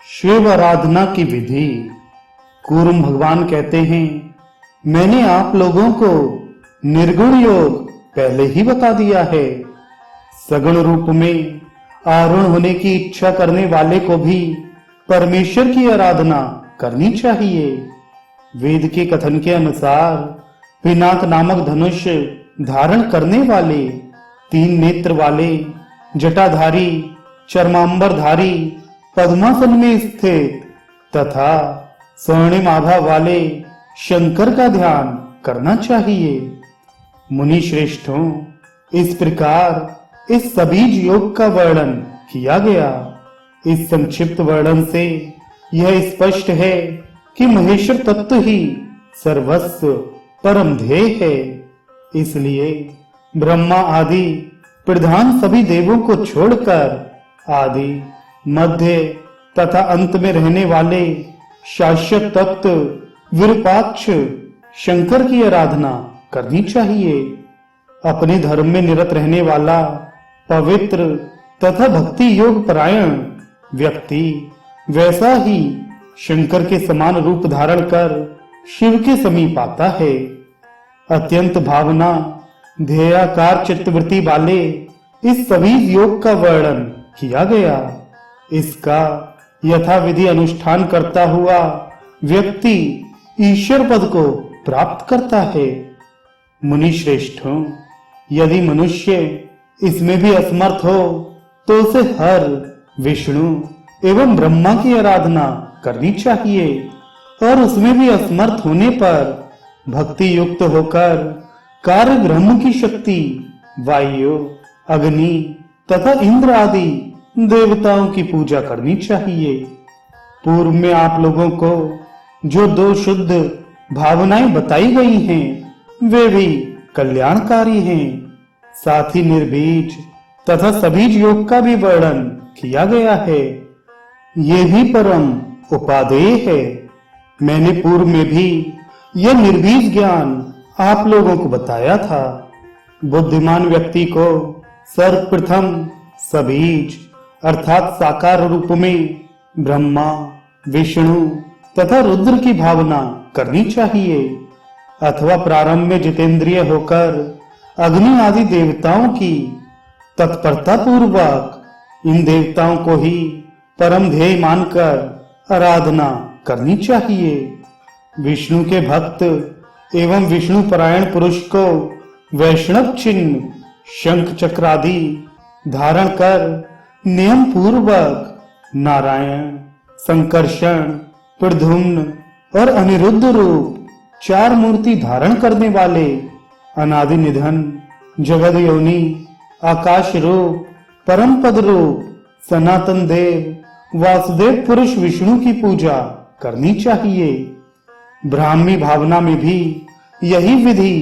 शिव आराधना की विधि। कूर्म भगवान कहते हैं, मैंने आप लोगों को निर्गुण योग पहले ही बता दिया है। सगुण रूप में आरूढ़ होने की इच्छा करने वाले को भी परमेश्वर की आराधना करनी चाहिए। वेद के कथन के अनुसार पिनाक नामक धनुष धारण करने वाले, 3 नेत्र वाले, जटाधारी, चर्मांबरधारी, पद्मासन में स्थित तथा स्वर्णिम आभा वाले शंकर का ध्यान करना चाहिए। मुनि श्रेष्ठों, इस प्रकार इस सबीज योग का वर्णन किया गया। इस संक्षिप्त वर्णन से यह स्पष्ट है कि महेश्वर तत्व ही सर्वस्व परम ध्येय है। इसलिए ब्रह्मा आदि प्रधान सभी देवों को छोड़कर आदि, मध्य तथा अंत में रहने वाले शाश्वत तत्व विरूपाक्ष शंकर की आराधना करनी चाहिए। अपने धर्म में निरत रहने वाला पवित्र तथा भक्ति योग परायण व्यक्ति वैसा ही शंकर के समान रूप धारण कर शिव के समीप आता है। अत्यंत भावना ध्येयाकार चित्तवृत्ति वाले इस सभी योग का वर्णन किया गया। इसका यथाविधि अनुष्ठान करता हुआ व्यक्ति ईश्वर पद को प्राप्त करता है। मुनि श्रेष्ठों, यदि मनुष्य इसमें भी असमर्थ हो तो उसे हर, विष्णु एवं ब्रह्मा की आराधना करनी चाहिए और उसमें भी असमर्थ होने पर भक्ति युक्त होकर कार्य ब्रह्म की शक्ति, वायु, अग्नि तथा इंद्र आदि देवताओं की पूजा करनी चाहिए। पूर्व में आप लोगों को जो 2 शुद्ध भावनाएं बताई गई हैं, वे भी कल्याणकारी हैं। साथ ही निर्बीज तथा सबीज योग का भी वर्णन किया गया है। ये भी परम उपादेय है। मैंने पूर्व में भी यह निर्बीज ज्ञान आप लोगों को बताया था। बुद्धिमान व्यक्ति को सर्वप्रथम सबीज अर्थात साकार रूप में ब्रह्मा, विष्णु तथा रुद्र की भावना करनी चाहिए, अथवा प्रारंभ में जितेंद्रिय होकर अग्नि आदि देवताओं की तत्परता पूर्वक इन देवताओं को ही परम ध्येय मानकर आराधना करनी चाहिए। विष्णु के भक्त एवं विष्णु परायण पुरुष को वैष्णव चिन्ह, शंख चक्र आदि धारण कर नियम पूर्वक नारायण, संकर्षण, प्रद्युम्न और अनिरुद्ध रूप 4 मूर्ति धारण करने वाले अनादि निधन, जगद योनि, आकाश रूप, परम पद रूप, सनातन देव, वासुदेव पुरुष विष्णु की पूजा करनी चाहिए। ब्राह्मी भावना में भी यही विधि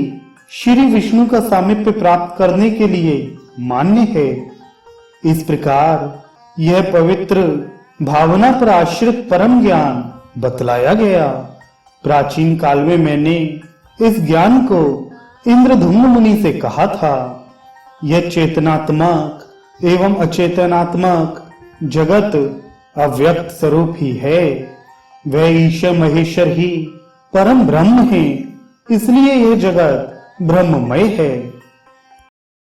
श्री विष्णु का सामीप्य प्राप्त करने के लिए मान्य है। इस प्रकार यह पवित्र भावना पर आश्रित परम ज्ञान बतलाया गया। प्राचीन काल में मैंने इस ज्ञान को इंद्रधुम्न मुनि से कहा था। यह चेतनात्मक एवं अचेतनात्मक जगत अव्यक्त स्वरूप ही है। वह ईश्वर महेश्वर ही परम ब्रह्म है, इसलिए यह जगत ब्रह्ममय है।